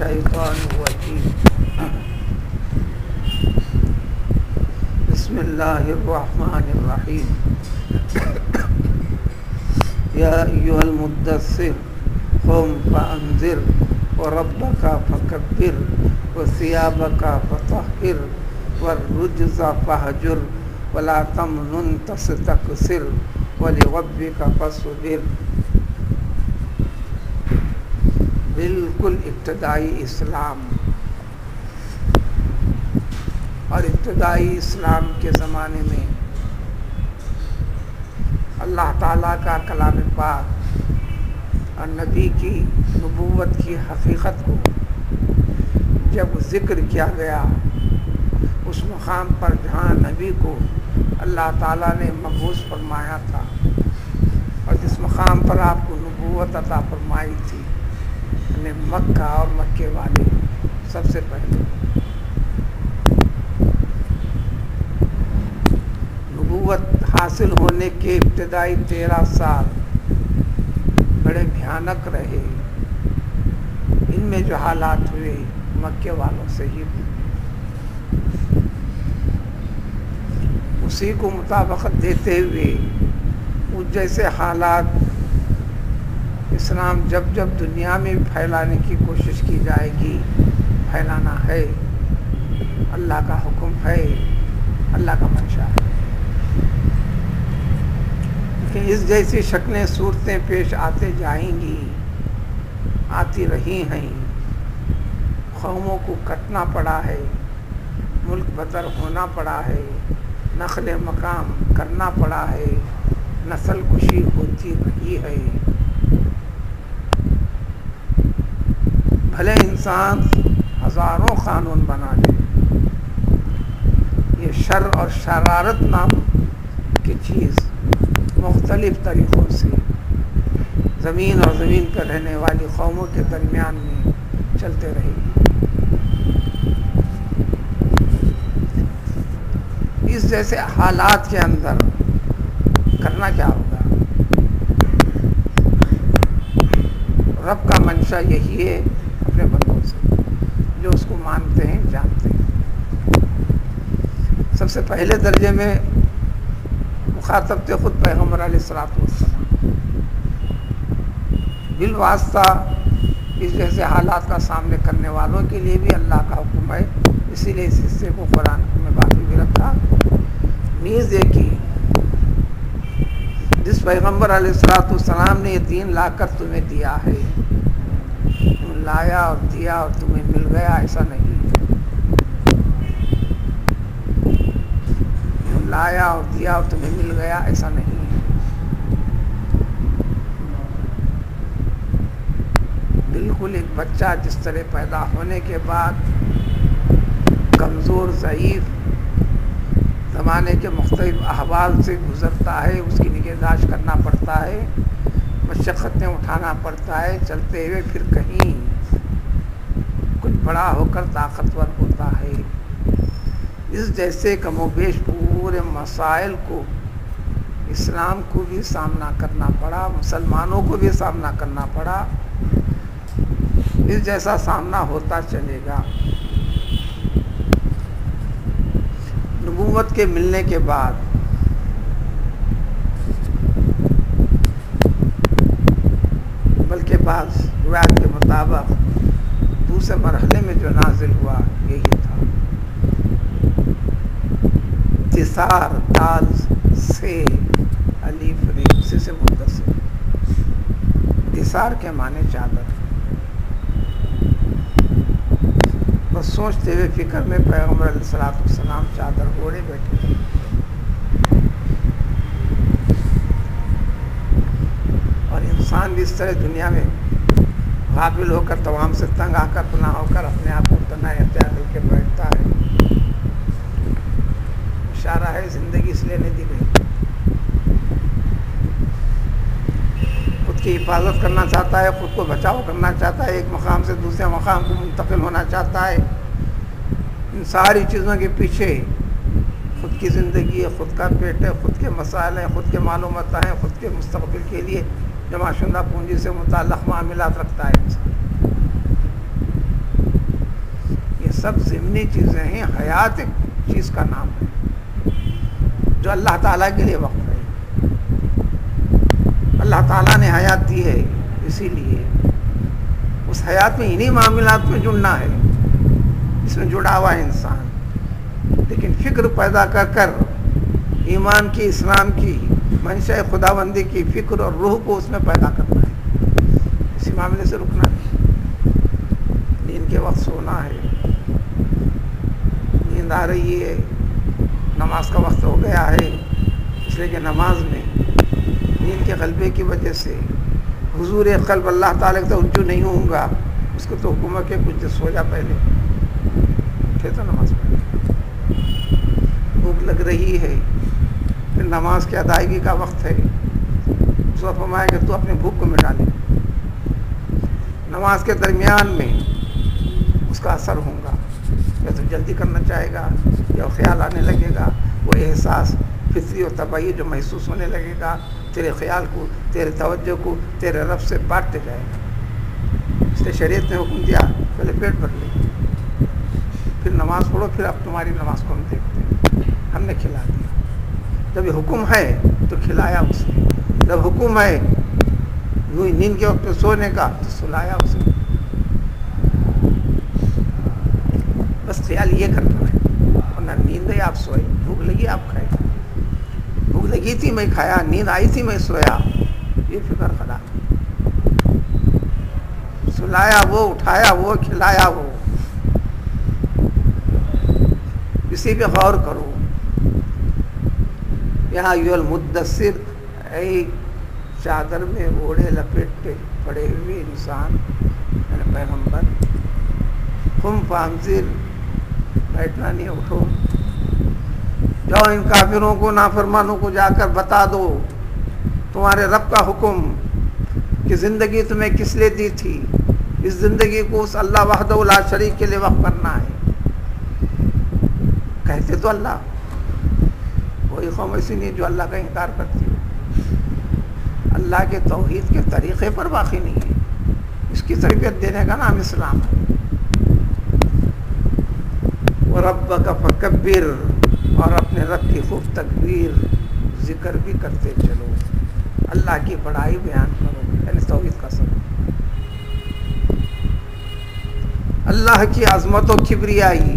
الشیطان الرجیم بسم اللہ الرحمن الرحیم یا ایھا المدثر قم فانذر وربک فکبر وثیابک فطہر والرجز فاہجر ولا تمنن تستکثر ولربک فاصبر۔ بالکل ابتدائی اسلام اور ابتدائی اسلام کے زمانے میں اللہ تعالیٰ کا کلام پاک اور نبی کی نبوت کی حقیقت کو جب ذکر کیا گیا اس مقام پر جہاں نبی کو اللہ تعالیٰ نے مبعوث فرمایا تھا اور جس مقام پر آپ کو نبوت عطا فرمائی تھی، مکہ اور مکے والے سب سے پہلے نبوت حاصل ہونے کے ابتدائی 13 سال بڑے بھیانک رہے۔ ان میں جو حالات ہوئے مکے والوں سے ہی اسی کو مطابقت دیتے ہوئے اس جیسے حالات اسلام جب جب دنیا میں پھیلانے کی کوشش کی جائے گی، پھیلانا ہے، اللہ کا حکم ہے، اللہ کا منشا ہے، لیکن اس جیسی شکلیں صورتیں پیش آتے جائیں گی، آتی رہی ہیں، قوموں کو کٹنا پڑا ہے، ملک بدر ہونا پڑا ہے، نقل مقام کرنا پڑا ہے، نسل کشی ہوتی رہی ہے۔ بھلے انسان ہزاروں قانون بنا لے، یہ شر اور شرارت نام کی چیز مختلف طریقوں سے زمین اور زمین پر رہنے والی قوموں کے درمیان میں چلتے رہے گی۔ اس جیسے حالات کے اندر کرنا کیا ہوگا؟ رب کا منشا یہی ہے اپنے بندوں سے جو اس کو مانتے ہیں، جانتے ہیں۔ سب سے پہلے درجے میں مخاطب تھے خود پیغمبر علیہ الصلوۃ والسلام، بالواسطہ اس جیسے حالات کا سامنے کرنے والوں کے لیے بھی اللہ کا حکم ہے، اسی لیے اس حصے کو قرآن میں باقی بھی رکھا۔ نیز یہ کہ جس پیغمبر علیہ الصلوۃ والسلام نے یہ دین لا کر تمہیں دیا ہے، لایا اور دیا اور تمہیں مل گیا، ایسا نہیں، لایا اور دیا اور تمہیں مل گیا، ایسا نہیں۔ بالکل ایک بچہ جس طرح پیدا ہونے کے بعد کمزور، ضعیف، زمانے کے مختلف احوال سے گزرتا ہے، اس کی نگہداشت کرنا پڑتا ہے، مشقتیں اٹھانا پڑتا ہے، چلتے ہوئے پھر کہیں کچھ بڑا ہو کر طاقتور ہوتا ہے، اس جیسے کم و بیش پورے مسائل کو اسلام کو بھی سامنا کرنا پڑا، مسلمانوں کو بھی سامنا کرنا پڑا، اس جیسا سامنا ہوتا چلے گا۔ نبوت کے ملنے کے بعد بلکہ بعض روایت کے مطابق دوسرے مرحلے میں جو نازل ہوا یہی تھا، تثار، دال سے الف ر، اسی سے متصل، تثار کے معنی چادر۔ بس سوچتے ہوئے فکر میں پیغمبر علیہ الصلوۃ والسلام چادر اوڑھے بیٹھے تھے، اور انسان بھی اس طرح دنیا میں غافل ہو کر، تمام سے تنگ آ کر، پناہ ہو کر اپنے آپ کو تنہا اختیار کر کے بیٹھتا ہے۔ اشارہ ہے زندگی اس لیے نہیں دی گئی، خود کی حفاظت کرنا چاہتا ہے، خود کو بچاؤ کرنا چاہتا ہے، ایک مقام سے دوسرے مقام کو منتقل ہونا چاہتا ہے۔ ان ساری چیزوں کے پیچھے خود کی زندگی ہے، خود کا پیٹ ہے، خود کے مسائل ہیں، خود کے معلومات ہیں، خود کے مستقبل کے لیے جمع شدہ پونجی سے متعلق معاملات رکھتا ہے انسان۔ سب ضمنی چیزیں ہیں. حیات ایک چیز کا نام ہے جو اللہ تعالیٰ کے لیے وقف ہے. اللہ تعالیٰ نے حیات دی ہے، اسی لیے اس حیات میں انہی معاملات میں جڑنا ہے، اس میں جڑا ہوا ہے انسان. لیکن فکر پیدا کر کر ایمان کی، اسلام کی، منشاء خداوندی کی فکر اور روح کو اس میں پیدا کرنا ہے، اسی معاملے سے رکنا ہے. نیند کے وقت سونا ہے، نیند آ رہی ہے، نماز کا وقت ہو گیا ہے، اس لیے کہ نماز میں نیند کے غلبے کی وجہ سے حضور قلب اللہ تعالیٰ کی توجہ نہیں ہوں گا، اس کو تو حکم ہے کہ کچھ سو جا پہلے، اٹھے تو نماز پڑھے. بھوک لگ رہی ہے، پھر نماز کی ادائیگی کا وقت ہے، اس وقت فرمایا کہ تو اپنے بھوک کو مٹا لے. نماز کے درمیان میں اس کا اثر ہوگا، یا تو جلدی کرنا چاہے گا، یا خیال آنے لگے گا، وہ احساس فطری و طبعی جو محسوس ہونے لگے گا، تیرے خیال کو، تیرے توجہ کو تیرے رب سے بانٹتے جائے گا. اس لیے شریعت نے حکم دیا پہلے پیٹ بھر لے، پھر نماز پڑھو، پھر اب تمہاری نماز کو ہم دیکھتے ہیں. ہم نے کھلا دیا. جب یہ حکم ہے تو کھلایا اس نے، جب حکم ہے یوں ہی نیند کے وقت پہ سونے کا تو سلایا اس نے. بس خیال یہ کرنا ہے، ورنہ نیند ہے آپ سوئے، بھوک لگی آپ کھائے، بھوک لگی تھی میں کھایا، نیند آئی تھی میں سویا، یہ فکر خراب. سلایا وہ، اٹھایا وہ، کھلایا وہ، اسی پہ غور کرو. یہاں ایھا المدثر، اے چادر میں اوڑھے لپیٹے پڑے ہوئے انسان، یعنی پیغمبر، قم فانذر، بیٹھنا نہیں، اٹھو، جاؤ ان کافروں کو، نافرمانوں کو جا کر بتا دو تمہارے رب کا حکم کہ زندگی تمہیں کس لیے دی تھی، اس زندگی کو اس اللہ وحدہ لا شریک کے لیے وقف کرنا ہے. کہتے تو اللہ، کوئی قوم ایسی نہیں جو اللہ کا انکار کرتی ہو، اللہ کے توحید کے طریقے پر باقی نہیں ہے. اس کی تربیت دینے کا نام اسلام ہے. وَرَبَّكَ فَكَبِّرْ، اور اپنے رب کی خوب تکبیر ذکر بھی کرتے چلو، اللہ کی بڑائی بیان کرو، یعنی توحید کا سبب. اللہ کی عظمت و کبریائی،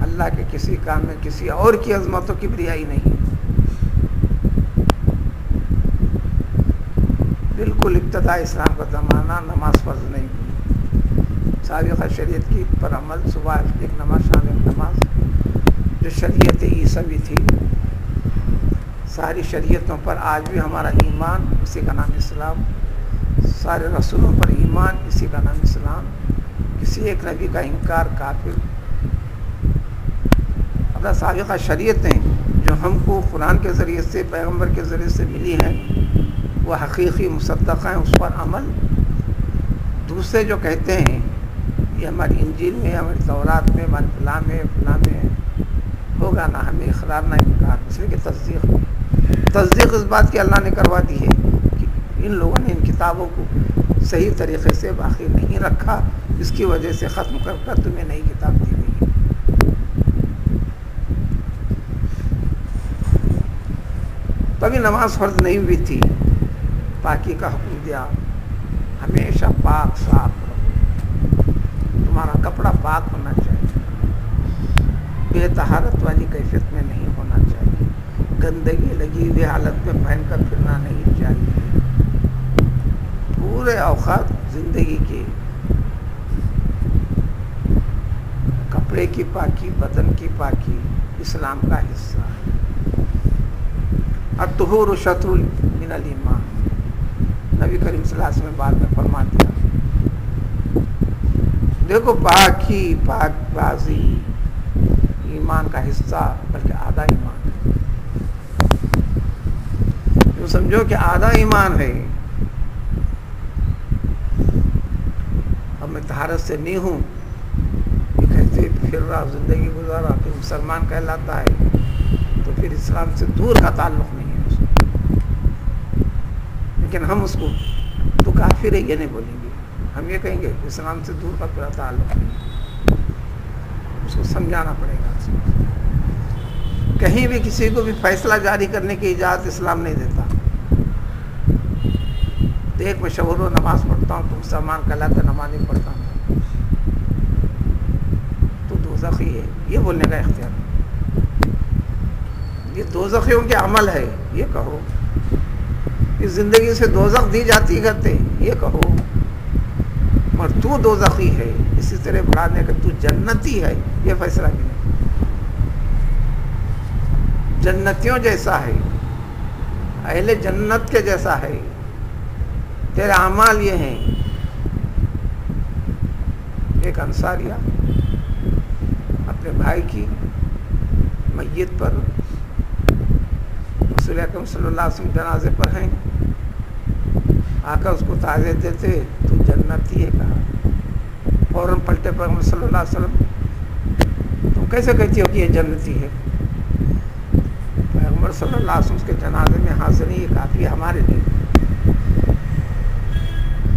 اللہ کے کسی کام میں کسی اور کی عظمت و کبریائی نہیں. بالکل ابتدا اسلام کا زمانہ نماز فرض نہیں ہوئی. سابقہ شریعت کی پر عمل، صبح ایک نماز، شام ایک نماز، جو شریعت عیسوی تھی. ساری شریعتوں پر آج بھی ہمارا ایمان، اسی کا نام اسلام. سارے رسولوں پر ایمان، اسی کا نام اسلام. کسی ایک نبی کا انکار کافر. اپنا سابقہ شریعتیں جو ہم کو قرآن کے ذریعے سے، پیغمبر کے ذریعے سے ملی ہیں، وہ حقیقی مصدقہ ہیں، اس پر عمل. دوسرے جو کہتے ہیں یہ ہماری انجیل میں، ہماری تورات میں، ہمارے فلاں میں ہوگا نہ ہمیں اقرار نہ انکار، اس لیے کہ تصدیق اس بات کی اللہ نے کروا دی ہے کہ ان لوگوں نے ان کتابوں کو صحیح طریقے سے باقی نہیں رکھا، اس کی وجہ سے ختم کر کر تمہیں نئی کتاب دی گئی ہے. تبھی نماز فرض نہیں ہوئی تھی. پاکی کا حکم دیا، ہمیشہ پاک صاف رہو، تمہارا کپڑا پاک ہونا چاہیے، بے طہارت والی کیفیت میں نہیں ہونا چاہیے، گندگی لگی ہوئی حالت میں پہن کر پھرنا نہیں چاہیے. پورے اوقات زندگی کے کپڑے کی پاکی، بدن کی پاکی اسلام کا حصہ ہے. الطہور شطر من الایمان، نبی کریم صلی اللہ علیہ وسلم نے بعد میں فرما دیا. دیکھو پاکی، پاک بازی ایمان کا حصہ، بلکہ آدھا ایمان ہے. جو سمجھو کہ آدھا ایمان ہے، اب میں طہارت سے نہیں ہوں، یہ کہتے پھر رہا، زندگی گزارا، پھر مسلمان کہلاتا ہے، تو پھر اسلام سے دور کا تعلق نہیں ہے اس کو. لیکن ہم اس کو تو کافر ہے یہ نہیں بولیں گے، ہم یہ کہیں گے اسلام سے دور کا پورا تعلق نہیں، اس کو سمجھانا پڑے گا۔ کہیں بھی کسی کو بھی فیصلہ جاری کرنے کی اجازت اسلام نہیں دیتا۔ دیکھ میں شب و روز نماز پڑھتا ہوں، تو مسلمان کہلاتا نماز نہیں پڑھتا ہوں، تو دوزخی ہے، یہ بولنے کا اختیار نہیں۔ یہ دوزخیوں کے عمل ہے، یہ کہو۔ اس زندگی سے دوزخ دی جاتی کرتے، یہ کہو۔ مگر تو دوزخی ہے، اسی طرح بڑھانے کا تو جنتی ہے، یہ فیصلہ بھی نہیں۔ جنتیوں جیسا ہے، اہل جنت کے جیسا ہے، تیرے اعمال یہ ہیں۔ ایک انصاریہ اپنے بھائی کی میت پر رسول اکرم صلی اللہ علیہ وسلم جنازے پر ہیں، آ کر اس کو تعزیت دیتے، تو جنتی ہے کہا۔ فوراً پلٹے پیغمبر صلی اللہ علیہ وسلم، تم کیسے کہتی ہو کہ یہ جنتی ہے؟ پیغمبر صلی اللہ علیہ وسلم کے جنازے میں حاضر نہیں، یہ کافی ہے ہمارے لیے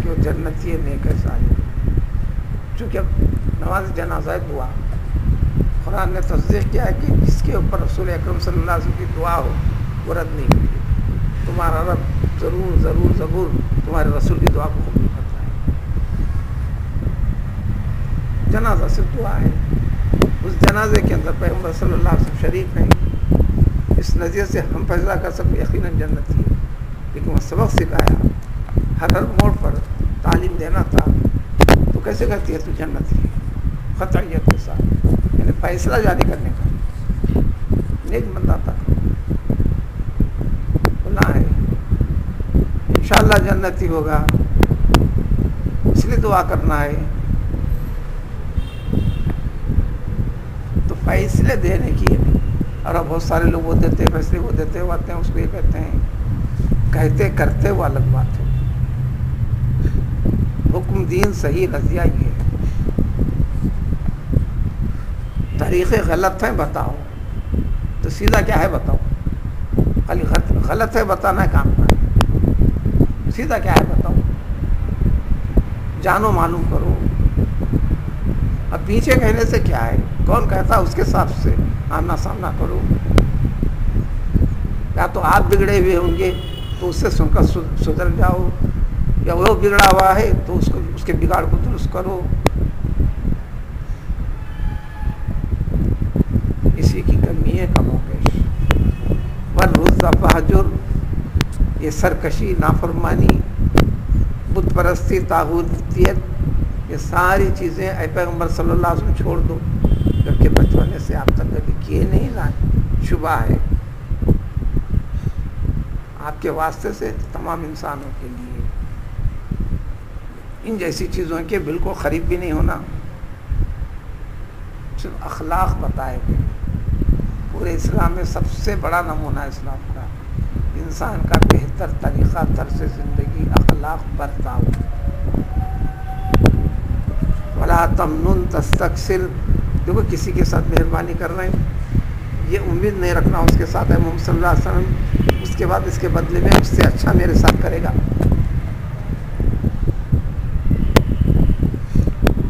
کہ وہ جنتی ہے، نیک ہے، صالح۔ چونکہ اب نماز جنازہ دعا، قرآن نے تصدیق کیا ہے کہ جس کے اوپر رسول اکرم صلی اللہ علیہ وسلم کی دعا ہو وہ رد نہیں ہوگی۔ تمہارا رب ضرور ضرور ضرور تمہارے رسول کی دعا کو قبول کرتا ہے۔ جنازہ سے دعا ہے، اس جنازے کے اندر پیغمبر صلی اللہ علیہ وسلم شریک ہیں۔ اس نظریے سے ہم فیصلہ کر سکتے یقیناً جنتی ہے، لیکن وہ سبق سکھایا، ہر موڑ پر تعلیم دینا تھا، تو کیسے کہتی ہے تو جنتی ہے؟ قطعیت کے ساتھ، یعنی فیصلہ جاری کرنے کا۔ نیک بندہ تھا، بنا ہے انشاءاللہ جنتی ہوگا، اس لیے دعا کرنا ہے۔ تو فیصلے دینے کی ہے، اور اب بہت سارے لوگ وہ دیتے فیصلے، وہ دیتے وہ آتے ہیں، اس کو یہ کہتے ہیں، کہتے کرتے وہ الگ بات ہے۔ حکم دین صحیح نظریہ یہ ہے، طریقے غلط ہیں بتاؤ، تو سیدھا کیا ہے بتاؤ، خالی غلط ہے بتانا ہے کام کا، سیدھا کیا ہے بتاؤ، جانو معلوم کرو۔ اب پیچھے کہنے سے کیا ہے، کون کہتا اس کے حساب سے آمنا سامنا کرو۔ یا تو آپ بگڑے ہوئے ہوں گے تو اس سے سن کر سدھر جاؤ، یا وہ بگڑا ہوا ہے تو اس کے بگاڑ کو درست کرو۔ اسی کی کمی ہے کموکش، والرز فہجر، یہ سرکشی، نافرمانی، بت پرستی، طاغوتیت، یہ ساری چیزیں اے پیغمبر صلی اللہ علیہ وسلم چھوڑ دو، جبکہ بچپنے سے آپ تک کبھی کیے نہیں نا، شبہ ہے آپ کے واسطے سے تمام انسانوں کے لیے۔ ان جیسی چیزوں کے بالکل قریب بھی نہیں ہونا، صرف اخلاق بتائے گئے۔ پورے اسلام میں سب سے بڑا نمونہ اسلام کا، انسان کا بہتر طریقہ طرز زندگی، اخلاق، برتاؤ۔ وَلَا تَمْنُن تَسْتَكْثِرْ، دیکھو کسی کے ساتھ مہربانی کر رہے ہیں، یہ امید نہیں رکھنا اس کے ساتھ ہے محمد صلی اللہ علیہ وسلم اس کے بعد اس کے بدلے میں اس سے اچھا میرے ساتھ کرے گا۔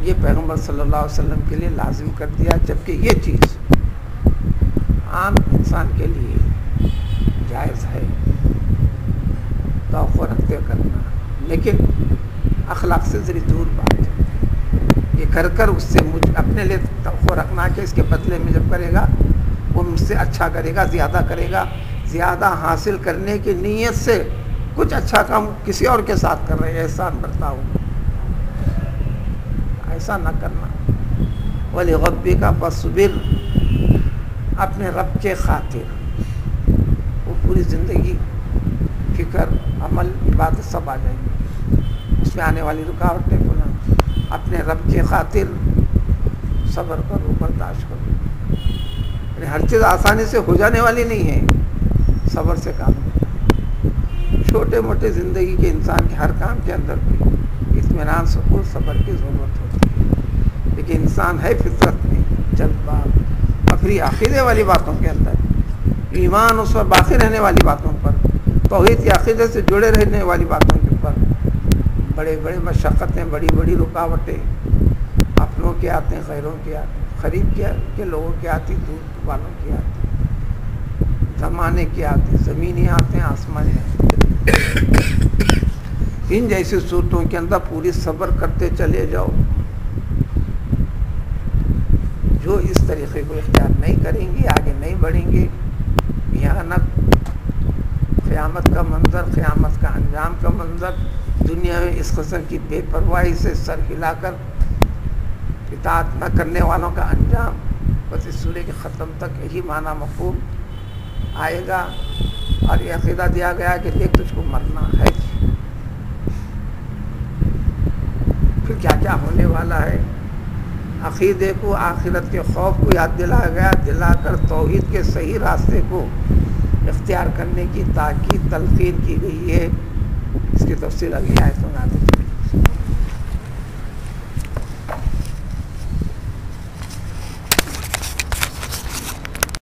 یہ پیغمبر صلی اللہ علیہ وسلم کے لیے لازم کر دیا، جبکہ یہ چیز عام انسان کے لیے جائز ہے توقع رکھتے کرنا، لیکن اخلاق سے ذری دور بات ہے۔ یہ کر کر اس سے مجھ اپنے لیے توقع رکھنا کہ اس کے بدلے میں جب کرے گا وہ مجھ سے اچھا کرے گا، زیادہ کرے گا، زیادہ حاصل کرنے کی نیت سے کچھ اچھا کام کسی اور کے ساتھ کر رہے ہیں، احسان برتاؤ، ایسا نہ کرنا۔ وَلِرَبِّكَ فَاصْبِرْ، اپنے رب کے خاطر وہ پوری زندگی فکر، عمل، عبادت سب آ جائیں گے، اس میں آنے والی رکاوٹیں بنا۔ اپنے رب کے خاطر صبر کرو، برداشت کرو، یعنی ہر چیز آسانی سے ہو جانے والی نہیں ہے، صبر سے کام ہوتا۔ چھوٹے موٹے زندگی کے انسان کے ہر کام کے اندر بھی اطمینان، سکون، صبر کی ضرورت ہوتی ہے، لیکن انسان ہے فطرت میں جلد باز، فخری عقیدے والی باتوں کے اندر، ایمان اس پر باقی رہنے والی باتوں پر، توحید کی عقیدے سے جڑے رہنے والی باتوں کے اوپر بڑے بڑے مشقتیں، بڑی بڑی رکاوٹیں اپنوں کے آتے ہیں، غیروں کے آتے ہیں، قریب کے لوگوں کے آتی، دور والوں کے آتی، زمانے کے آتے، زمینی آتے ہیں، آسمانی آتے ہیں۔ ان جیسی صورتوں کے اندر پوری صبر کرتے چلے جاؤ۔ جو اس طریقے کو اختیار نہیں کریں گے، آگے نہیں بڑھیں گے، بھیانک قیامت کا منظر، قیامت کا انجام کا منظر، دنیا میں اس قسم کی بے پرواہی سے سر ہلا کر اطاعت نہ کرنے والوں کا انجام، بس اس سورے کے ختم تک یہی معنی مفہوم آئے گا۔ اور یہ عقیدہ دیا گیا کہ دیکھ تجھ کو مرنا ہے، پھر کیا کیا ہونے والا ہے۔ عقیدے کو، آخرت کے خوف کو یاد دلایا گیا، دلا کر توحید کے صحیح راستے کو اختیار کرنے کی تاکید تلقین کی گئی ہے۔ اس کی تفصیل اگلی آیتوں میں آتی ہے۔